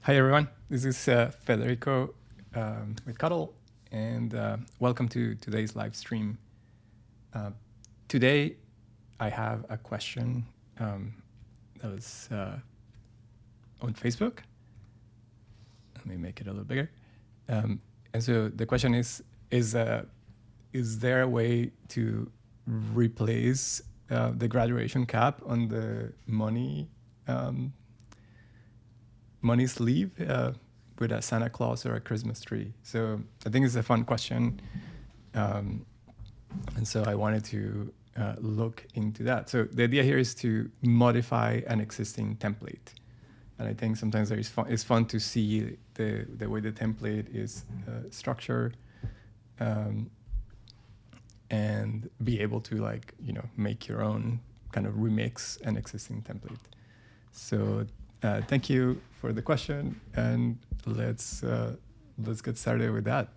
Hi everyone, this is Federico with Cuddle, and welcome to today's live stream. Today, I have a question that was on Facebook. Let me make it a little bigger. And so the question is there a way to replace the graduation cap on the money sleeve with a Santa Claus or a Christmas tree? So I think it's a fun question. And so I wanted to look into that. So the idea here is to modify an existing template. And I think sometimes it's fun to see the way the template is structured and be able to make your own kind of remix an existing template. So thank you for the question, and let's get started with that.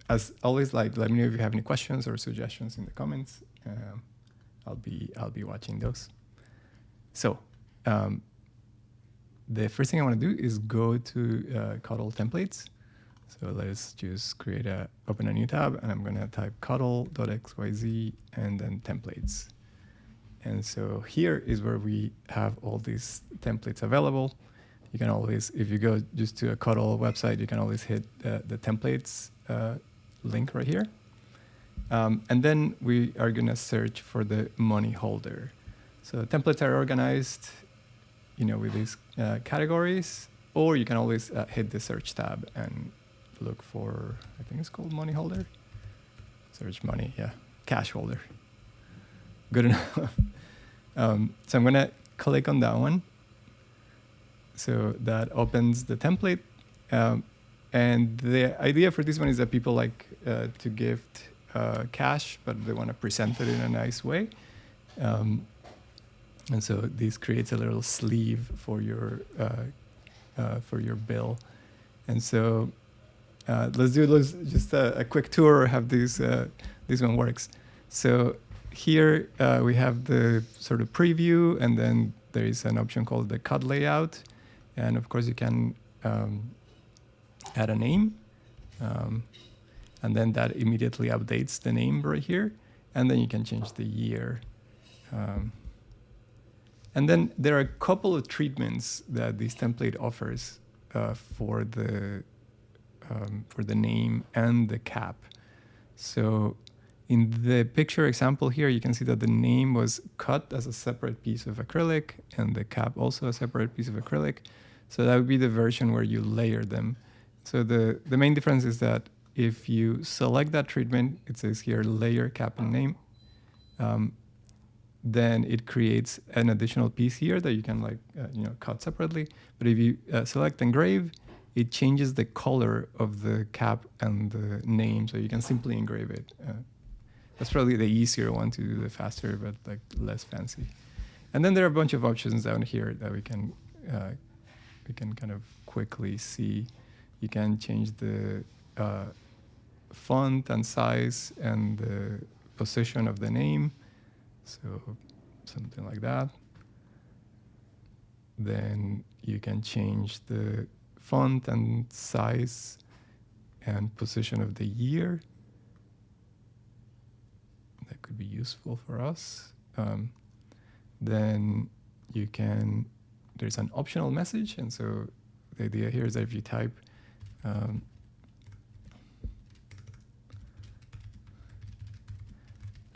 As always, let me know if you have any questions or suggestions in the comments. I'll be watching those. So the first thing I want to do is go to Cuddle templates. So let's just open a new tab, and I'm gonna type cuddle.xyz and then templates. And so here is where we have all these templates available. You can always, if you go just to a Cuddle website, you can always hit the templates link right here. And then we are gonna search for the money holder. So templates are organized, with these categories, or you can always hit the search tab and look for, I think it's called money holder. Search money, yeah, cash holder. Good enough. So I'm gonna click on that one. So that opens the template. And the idea for this one is that people like to gift cash, but they want to present it in a nice way. And so this creates a little sleeve for your bill. And so let's do just a quick tour of how this one works. So here we have the sort of preview, and then there is an option called the cut layout. And of course you can add a name, and then that immediately updates the name right here. And then you can change the year. And then there are a couple of treatments that this template offers for the name and the cap. So in the picture example here, you can see that the name was cut as a separate piece of acrylic, and the cap also a separate piece of acrylic. So that would be the version where you layer them. So the main difference is that if you select that treatment, it says here layer cap and name, then it creates an additional piece here that you can cut separately. But if you select engrave, it changes the color of the cap and the name, so you can simply engrave it. That's probably the easier one to do, the faster, but less fancy. And then there are a bunch of options down here that we can kind of quickly see. You can change the font and size and the position of the name. So something like that. Then you can change the font and size and position of the year. That could be useful for us. Then there's an optional message. And so the idea here is that if you type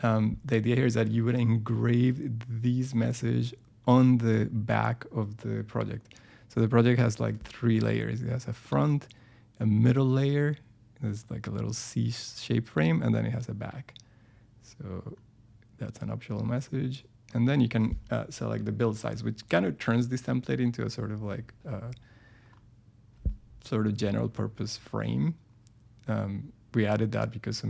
the idea here is that you would engrave these message on the back of the project. So the project has 3 layers. It has a front, a middle layer, there's a little C-shaped frame, and then it has a back. So that's an optional message. And then you can select the build size, which kind of turns this template into a sort of general purpose frame. We added that because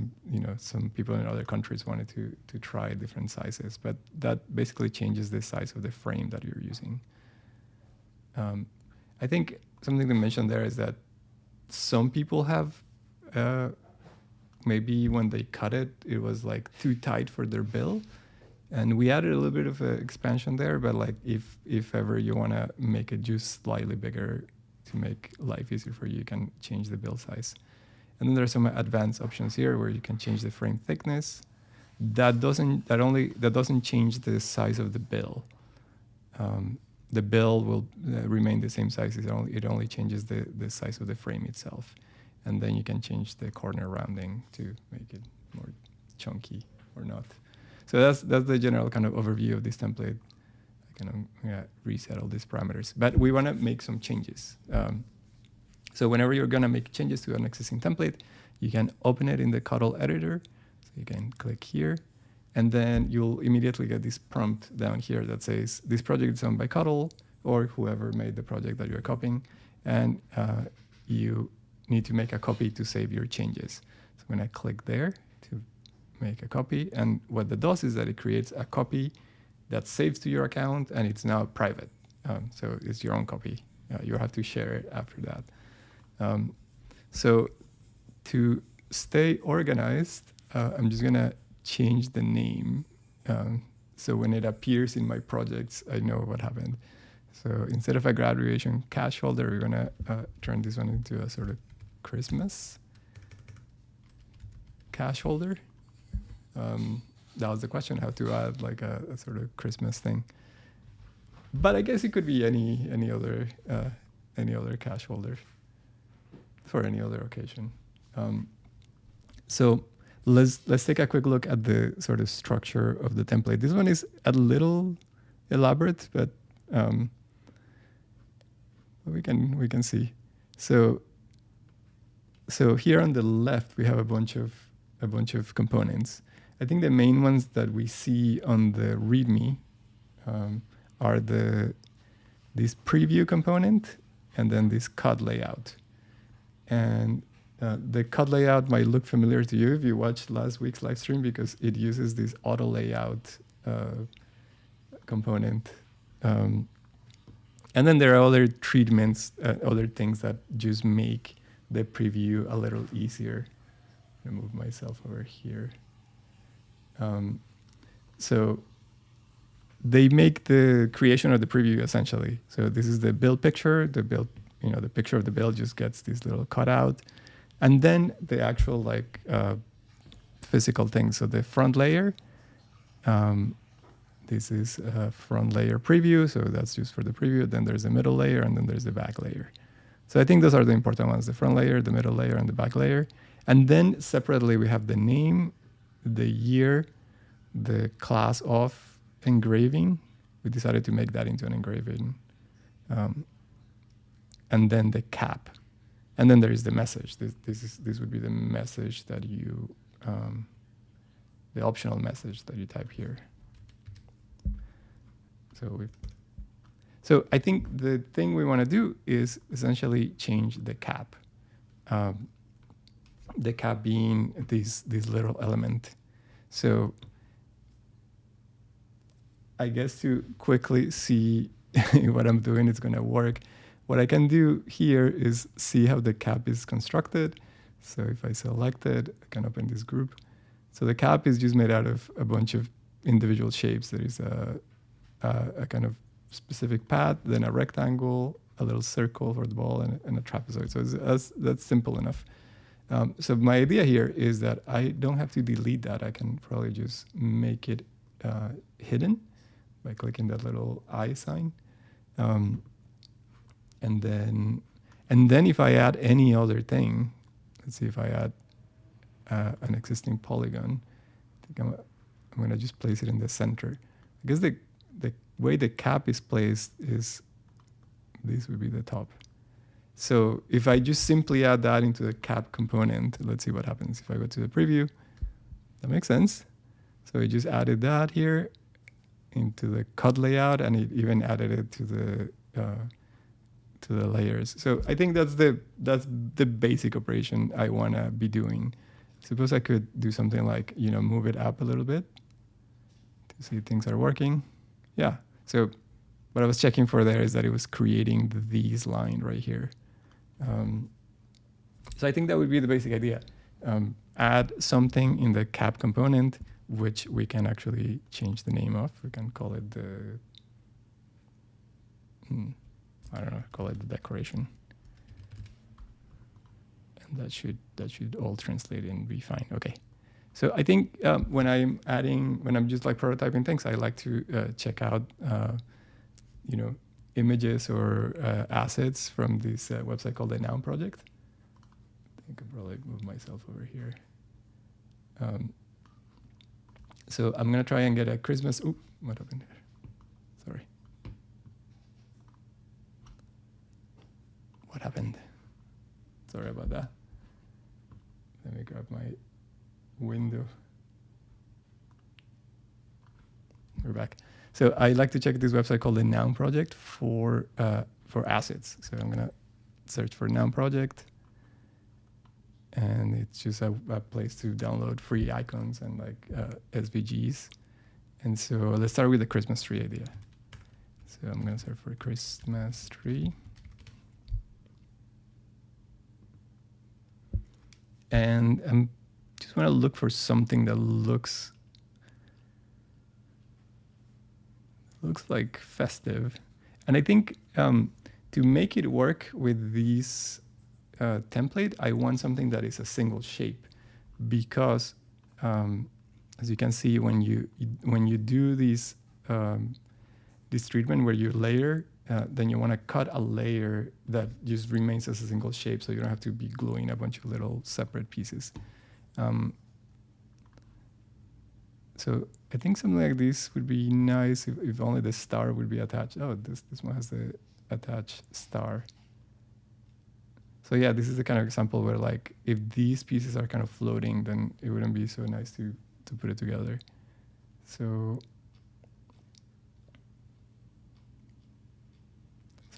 some people in other countries wanted to try different sizes, but that basically changes the size of the frame that you're using. I think something to mention there is that some people have maybe when they cut it, it was too tight for their bill, And we added a little bit of expansion there, but like if ever you want to make it just slightly bigger to make life easier for you, you can change the build size. And then there's some advanced options here where you can change the frame thickness. That doesn't change the size of the bill. The bill will remain the same size. It only changes the size of the frame itself. And then you can change the corner rounding to make it more chunky or not. So that's the general kind of overview of this template. I'm gonna reset all these parameters, but we want to make some changes. So whenever you're gonna make changes to an existing template, you can open it in the Codel editor. So you can click here, and then you'll immediately get this prompt down here that says this project is owned by Codel or whoever made the project that you're copying, and you need to make a copy to save your changes. So I'm gonna click there to make a copy, and what that does is that it creates a copy that saves to your account, and it's now private. So it's your own copy. You have to share it after that. So to stay organized, I'm just gonna change the name. So when it appears in my projects, I know what happened. So instead of a graduation cash holder, we're gonna turn this one into a sort of Christmas cash holder. That was the question, how to add like a sort of Christmas thing. But I guess it could be any other cash holder for any other occasion. So let's take a quick look at the sort of structure of the template. This one is a little elaborate, but we can see. So here on the left we have a bunch of components. I think the main ones that we see on the README are this preview component and then this CUD layout. And the CUD layout might look familiar to you if you watched last week's live stream, because it uses this auto layout component. And then there are other treatments, other things that just make the preview a little easier. I'm gonna move myself over here. So they make the creation of the preview essentially. So this is the build picture. The picture of the build just gets this little cutout, and then the actual physical thing. So the front layer, this is a front layer preview. So that's just for the preview. Then there's the middle layer, and then there's the back layer. So I think those are the important ones: the front layer, the middle layer, and the back layer. And then separately we have the name, the year, the class of engraving. We decided to make that into an engraving. And then the cap. And then there is the message. This would be the message that you, the optional message that you type here. So I think the thing we want to do is essentially change the cap. The cap being this little element. So I guess to quickly see what I'm doing is going to work, what I can do here is see how the cap is constructed. So if I select it, I can open this group. So the cap is just made out of a bunch of individual shapes. There is a kind of specific path, then a rectangle, a little circle for the ball, and a trapezoid. So that's simple enough. So my idea here is that I don't have to delete that. I can probably just make it hidden by clicking that little eye sign. And then if I add any other thing, let's see if I add an existing polygon, I think I'm going to just place it in the center. I guess the way the cap is placed is this would be the top. So if I just simply add that into the cap component, let's see what happens. If I go to the preview, that makes sense. So I just added that here into the CUD layout, and it even added it to the layers. So I think that's the basic operation I want to be doing. Suppose I could do something like, move it up a little bit to see things are working. Yeah. So what I was checking for there is that it was creating the these line right here. So I think that would be the basic idea. Add something in the cap component, which we can actually change the name of. We can call it the, I don't know, call it the decoration. And that should all translate and be fine. Okay. So I think when I'm just like prototyping things, I like to check out, images or assets from this website called the Noun Project. I think I'll probably move myself over here. So I'm gonna try and get a Christmas. Oop, what happened here? Sorry. What happened? Sorry about that. Let me grab my window. We're back. So I like to check this website called the Noun Project for assets. So I'm gonna search for Noun Project, and it's just a place to download free icons and like SVGs. And so let's start with the Christmas tree idea. So I'm gonna search for Christmas tree. And I'm just want to look for something that looks like festive. And I think to make it work with these template, I want something that is a single shape, because as you can see, when you do this treatment where you layer, then you want to cut a layer that just remains as a single shape, so you don't have to be gluing a bunch of little separate pieces. So I think something like this would be nice if only the star would be attached. Oh, this one has the attached star. So yeah, this is the kind of example where like if these pieces are kind of floating, then it wouldn't be so nice to put it together. So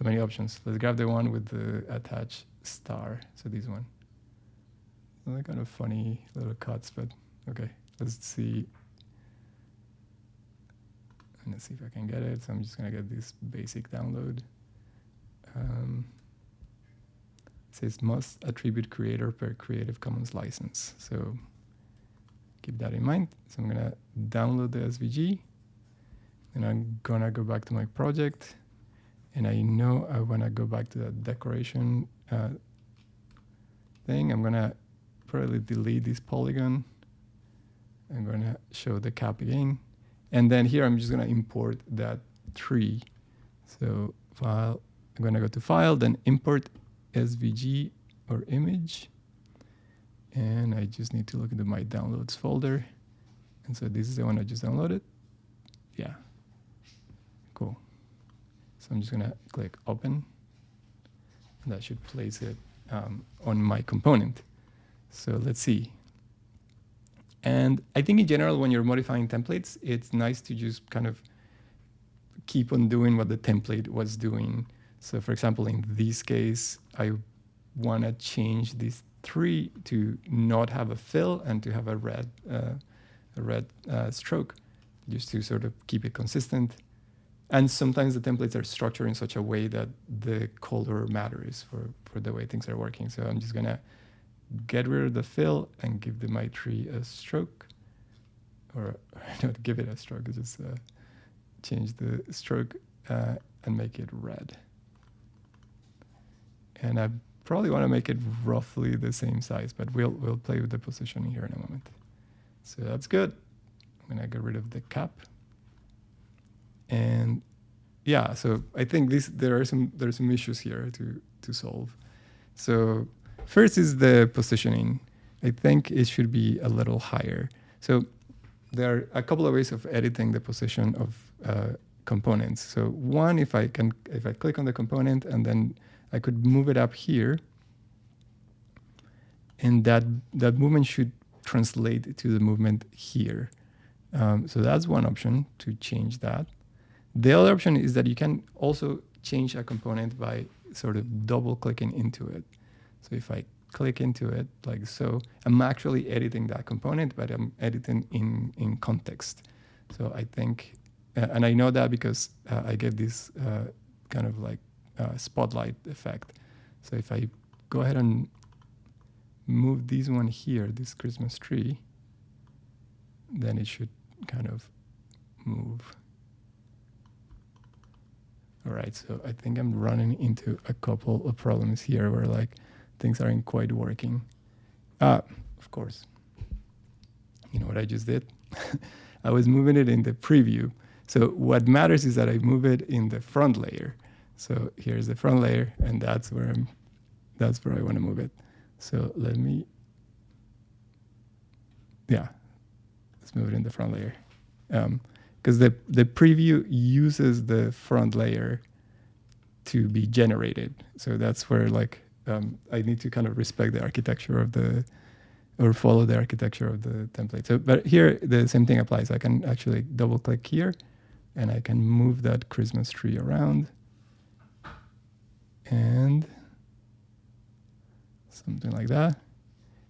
many options. Let's grab the one with the attached star. So this one. They're kind of funny little cuts, but okay. Let's see. And let's see if I can get it. So I'm just gonna get this basic download. It says must attribute creator per Creative Commons license. So keep that in mind. So I'm gonna download the SVG, and I'm gonna go back to my project. And I know I want to go back to that decoration thing. I'm going to probably delete this polygon. I'm going to show the cap again. And then here I'm just going to import that tree. So file, I'm going to go to file, then import SVG or image. And I just need to look into my downloads folder. And so this is the one I just downloaded. Yeah, cool. So I'm just gonna click open, and that should place it on my component. So let's see. And I think in general, when you're modifying templates, it's nice to just kind of keep on doing what the template was doing. So for example, in this case, I wanna change this tree to not have a fill and to have a red stroke, just to sort of keep it consistent. And sometimes the templates are structured in such a way that the color matters for the way things are working. So I'm just gonna get rid of the fill and give my tree a stroke, or not give it a stroke, just change the stroke and make it red. And I probably want to make it roughly the same size, but we'll play with the positioning here in a moment. So that's good. I'm gonna get rid of the cap. And yeah, so I think there are some issues here to solve. So first is the positioning. I think it should be a little higher. So there are a couple of ways of editing the position of components. So one, if I click on the component and then I could move it up here, and that movement should translate to the movement here. So that's one option to change that. The other option is that you can also change a component by sort of double clicking into it. So if I click into it like so, I'm actually editing that component, but I'm editing in context. So I think, and I know that because I get this kind of like spotlight effect. So if I go ahead and move this one here, this Christmas tree, then it should kind of move. All right, so I think I'm running into a couple of problems here where like things aren't quite working. Of course, you know what I just did? I was moving it in the preview. So what matters is that I move it in the front layer. So here's the front layer, and that's where I want to move it. So let me, yeah, let's move it in the front layer. Because the preview uses the front layer to be generated. So that's where like I need to kind of respect the architecture of the, or follow the architecture of the template. So, but here the same thing applies. I can actually double click here and I can move that Christmas tree around and something like that.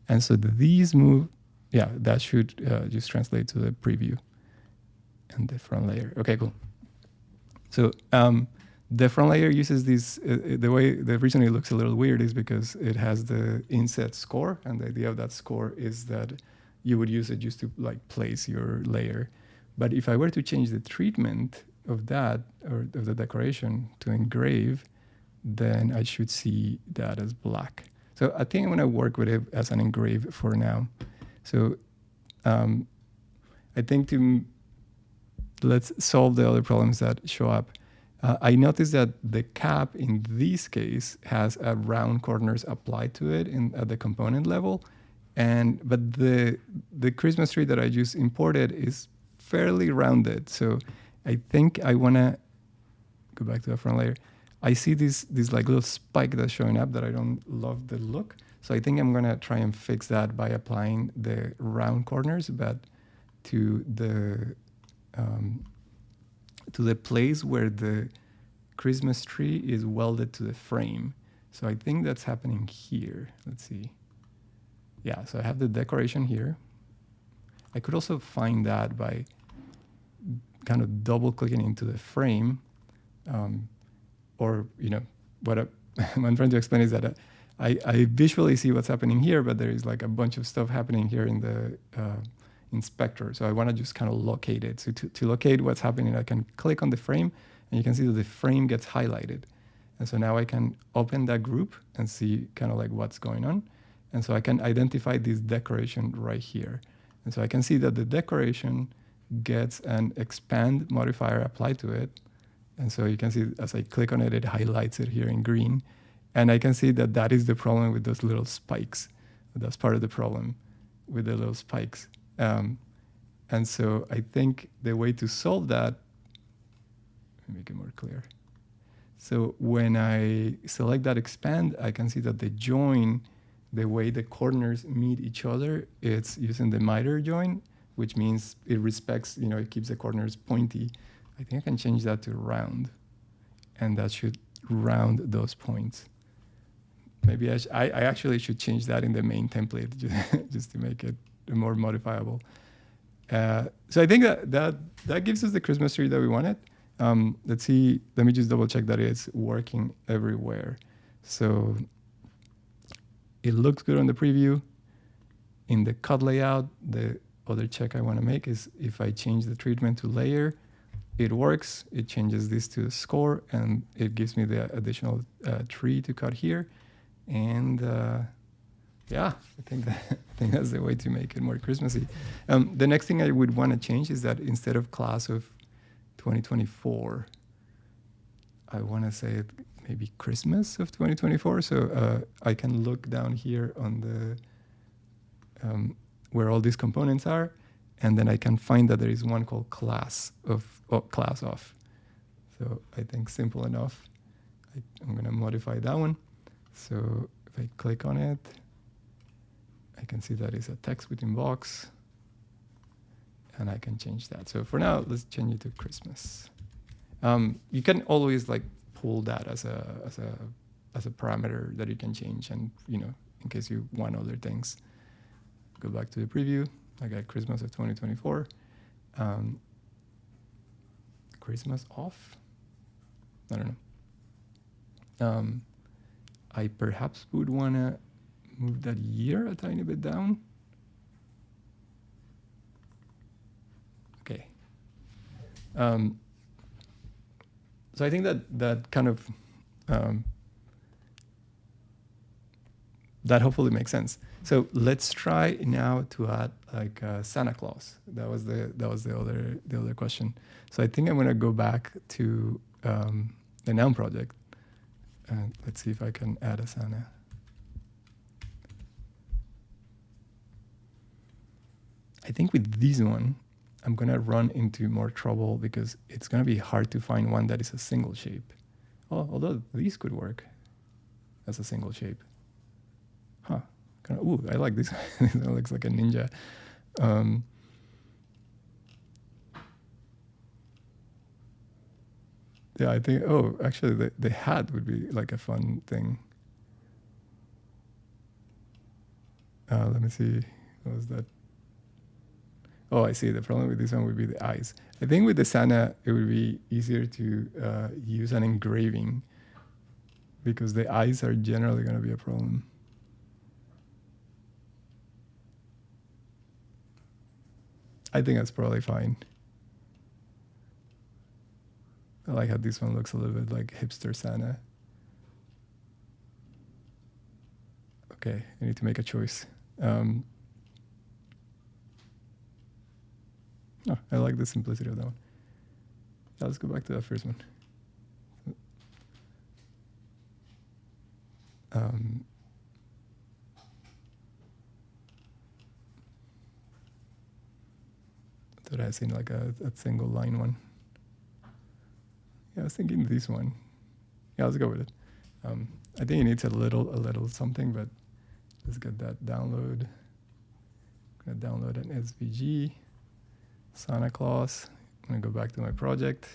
And so these move, yeah, that should just translate to the preview and the front layer. Okay, cool. So the front layer uses these, the reason it looks a little weird is because it has the inset score, and the idea of that score is that you would use it just to like place your layer. But if I were to change the treatment of that, or of the decoration to engrave, then I should see that as black. So I think I'm gonna work with it as an engrave for now. So I think let's solve the other problems that show up. I noticed that the cap in this case has a round corners applied to it at the component level, but the Christmas tree that I just imported is fairly rounded. So I think I want to go back to the front layer. I see this like little spike that's showing up that I don't love the look. So I think I'm gonna try and fix that by applying the round corners, but to the place where the Christmas tree is welded to the frame. So I think that's happening here. Let's see. Yeah, so I have the decoration here. I could also find that by kind of double clicking into the frame. Or, you know, what I'm trying to explain is that I visually see what's happening here, but there is like a bunch of stuff happening here in the inspector. So I want to just kind of locate it. So to locate what's happening, I can click on the frame and you can see that the frame gets highlighted. And so now I can open that group and see kind of like what's going on. And so I can identify this decoration right here. And so I can see that the decoration gets an expand modifier applied to it. And so you can see as I click on it, it highlights it here in green. And I can see that that is the problem with those little spikes. That's part of the problem with the little spikes. And so I think the way to solve that, let me make it more clear. So when I select that expand, I can see that the join, the way the corners meet each other, it's using the miter join, which means it respects, you know, it keeps the corners pointy. I think I can change that to round, and that should round those points. Maybe I actually should change that in the main template just to make it more modifiable. So I think that gives us the Christmas tree that we wanted. Let's see, let me just double check that it's working everywhere. So it looks good on the preview. In the cut layout, the other check I want to make is if I change the treatment to layer, it works. It changes this to score, and it gives me the additional tree to cut here. And yeah, I think that's the way to make it more Christmassy. The next thing I would want to change is that instead of class of 2024, I want to say maybe Christmas of 2024. So I can look down here on the where all these components are, and then I can find that there is one called class of. So I think simple enough. I'm going to modify that one. So if I click on it, I can see that it's a text within box, and I can change that. So for now, let's change it to Christmas. You can always like pull that as a parameter that you can change, and you know, in case you want other things. Go back to the preview. I got Christmas of 2024. Christmas off? I don't know. I perhaps would want to move that year a tiny bit down. Um, so I think that kind of that hopefully makes sense. So let's try now to add like Santa Claus. That was the other question. So I think I'm gonna go back to the noun project and let's see if I can add a Santa. I think with this one, I'm gonna run into more trouble because it's gonna be hard to find one that is a single shape. Oh, although these could work as a single shape. Huh. Ooh, I like this. This one looks like a ninja. Yeah, I think, oh, actually the hat would be like a fun thing. Let me see, what was that? Oh, I see. The problem with this one would be the eyes. I think with the Santa, it would be easier to use an engraving because the eyes are generally going to be a problem. I think that's probably fine. I like how this one looks a little bit like hipster Santa. Okay, I need to make a choice. Oh, I like the simplicity of that one. Yeah, let's go back to that first one. Thought I seen like a single line one. Yeah, I was thinking this one. Yeah, let's go with it. I think it needs a little something, but let's get that download. I'm gonna download an SVG, Santa Claus. I'm gonna go back to my project,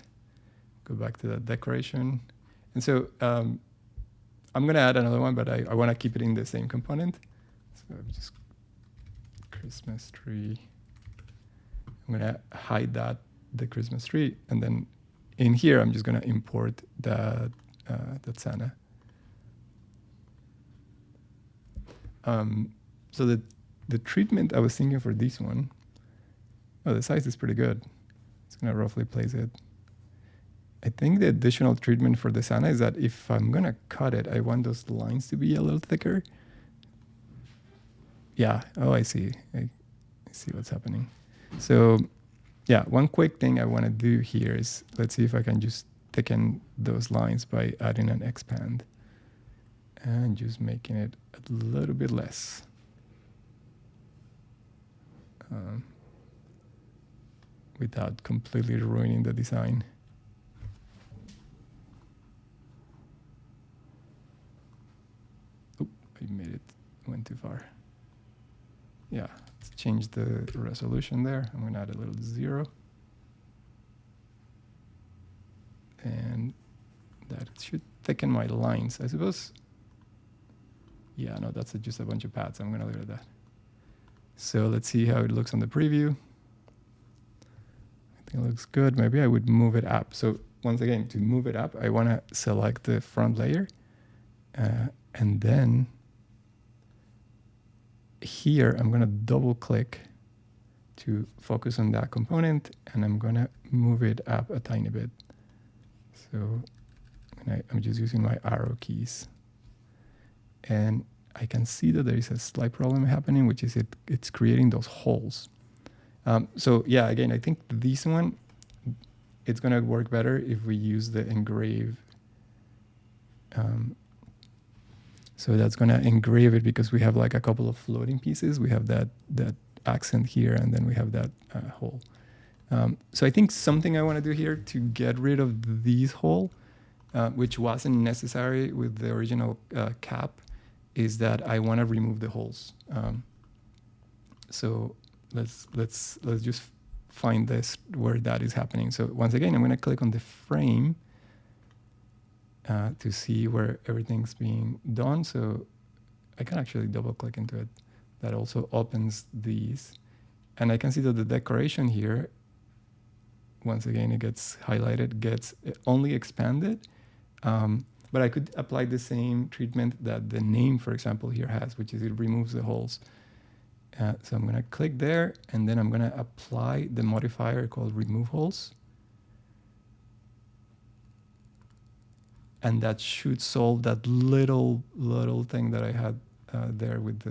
go back to that decoration. And so I'm gonna add another one, but I wanna keep it in the same component. So just Christmas tree. I'm gonna hide the Christmas tree, and then in here I'm just gonna import that Santa. So the treatment I was thinking for this one, oh, the size is pretty good. It's gonna roughly place it. I think the additional treatment for the Santa is that if I'm gonna cut it, I want those lines to be a little thicker. Yeah, oh, I see. I see what's happening. So yeah, one quick thing I wanna do here is, let's see if I can just thicken those lines by adding an expand and just making it a little bit less. Without completely ruining the design. Oh, I made it, went too far. Yeah, let's change the resolution there. I'm gonna add a little 0. And that should thicken my lines, I suppose. Yeah, no, that's just a bunch of paths. I'm gonna leave it at that. So let's see how it looks on the preview. I think it looks good. Maybe I would move it up. So once again, to move it up, I wanna select the front layer. And then here, I'm gonna double click to focus on that component, and I'm gonna move it up a tiny bit. So I'm just using my arrow keys. And I can see that there is a slight problem happening, which is it's creating those holes. So yeah, again, I think this one, it's gonna work better if we use the engrave. So that's gonna engrave it because we have like a couple of floating pieces. We have that accent here, and then we have that hole. So I think something I wanna do here to get rid of this hole, which wasn't necessary with the original cap, is that I wanna remove the holes. So let's just find this where that is happening. So once again, I'm gonna click on the frame to see where everything's being done. So I can actually double click into it. That also opens these. And I can see that the decoration here, once again, it gets highlighted, gets only expanded. But I could apply the same treatment that the name, for example, here has, which is it removes the holes. So I'm gonna click there, and then I'm gonna apply the modifier called remove holes. and that should solve that little thing that I had there with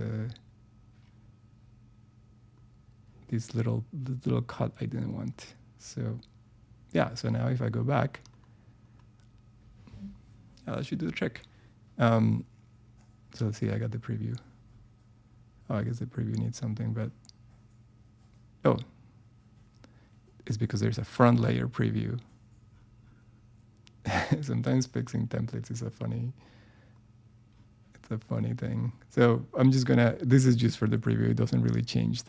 this little cut I didn't want. So yeah, so now if I go back, that should do the trick. So let's see, I got the preview. Oh, I guess the preview needs something, but oh, it's because there's a front layer preview. Sometimes fixing templates is a funny thing. So I'm just gonna, this is just for the preview. It doesn't really change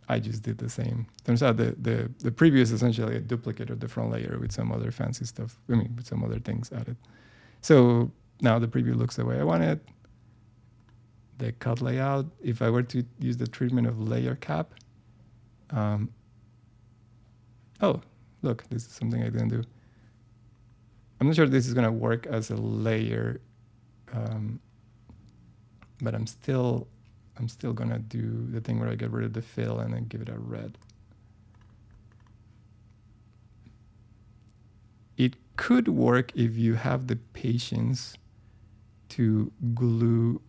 I just did the same. Turns out the preview is essentially a duplicate of the front layer with some other fancy stuff. I mean, with some other things added. So now the preview looks the way I want it. The cut layout, if I were to use the treatment of layer cap, oh, look, this is something I didn't do. I'm not sure this is gonna work as a layer, but I'm still gonna do the thing where I get rid of the fill and then give it a red. It could work if you have the patience to glue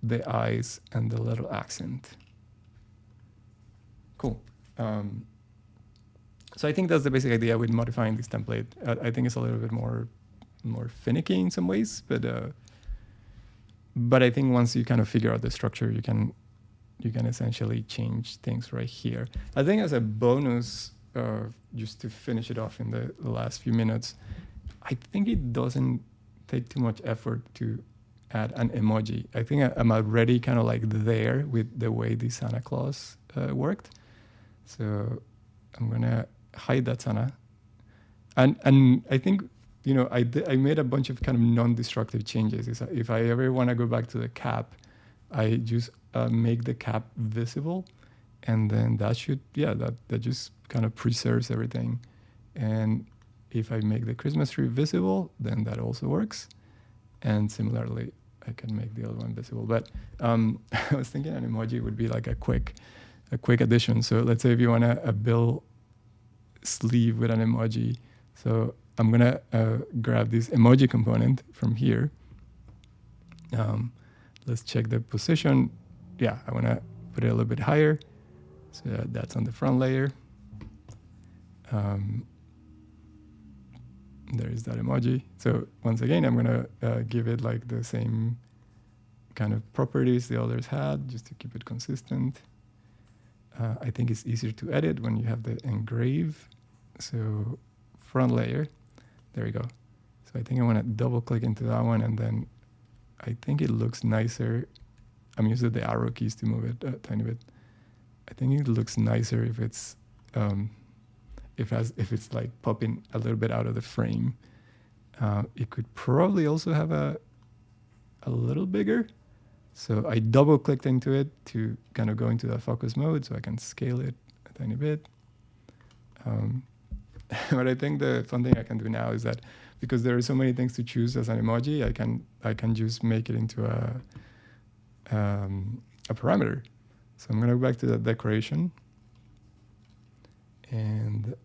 the eyes and the little accent. Cool. So I think that's the basic idea with modifying this template. I think it's a little bit more finicky in some ways, but I think once you kind of figure out the structure, you can essentially change things right here. I think as a bonus, just to finish it off in the last few minutes, I think it doesn't take too much effort to add an emoji. I think I'm already kind of like there with the way the Santa Claus worked. So I'm gonna hide that Santa. And I think, you know, I made a bunch of kind of non-destructive changes. If I ever want to go back to the cap, I just make the cap visible, and then that should, yeah, that just kind of preserves everything. And if I make the Christmas tree visible, then that also works. And similarly, I can make the other one visible. But I was thinking an emoji would be like a quick addition. So let's say if you want a bill sleeve with an emoji. So I'm gonna grab this emoji component from here. Let's check the position. Yeah, I wanna put it a little bit higher. So that's on the front layer. There is that emoji. So once again, I'm gonna give it like the same kind of properties the others had, just to keep it consistent. I think it's easier to edit when you have the engrave. So front layer, there we go. So I think I wanna double click into that one, and then I think it looks nicer. I'm using the arrow keys to move it a tiny bit. I think it looks nicer if it's if it's like popping a little bit out of the frame. It could probably also have a little bigger. So I double clicked into it to kind of go into that focus mode so I can scale it a tiny bit. But I think the fun thing I can do now is that because there are so many things to choose as an emoji, I can just make it into a parameter. So I'm gonna go back to the decoration, and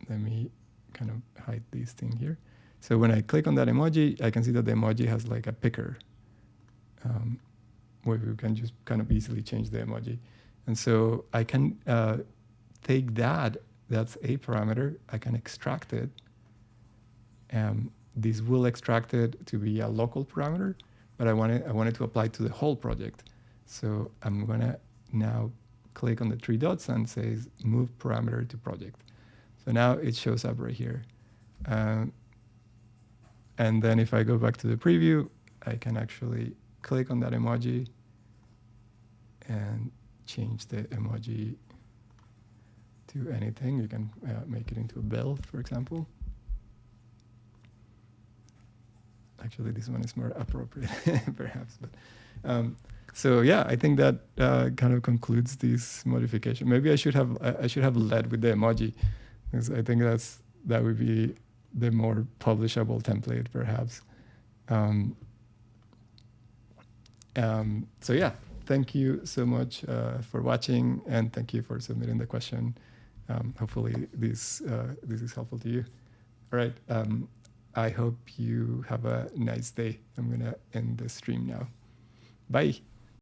let me kind of hide this thing here. So when I click on that emoji, I can see that the emoji has like a picker, where you can just kind of easily change the emoji. And so I can take that's a parameter, I can extract it. This will extract it to be a local parameter, but I want it to apply to the whole project. So I'm gonna now click on the three dots and says move parameter to project. So now it shows up right here. And then if I go back to the preview, I can actually click on that emoji and change the emoji to anything. You can make it into a bell, for example. Actually, this one is more appropriate, perhaps. But so yeah, I think that kind of concludes this modification. Maybe I should have led with the emoji, because I think that would be the more publishable template, perhaps. So yeah, thank you so much for watching, and thank you for submitting the question. Hopefully this is helpful to you. All right. I hope you have a nice day. I'm going to end the stream now. Bye.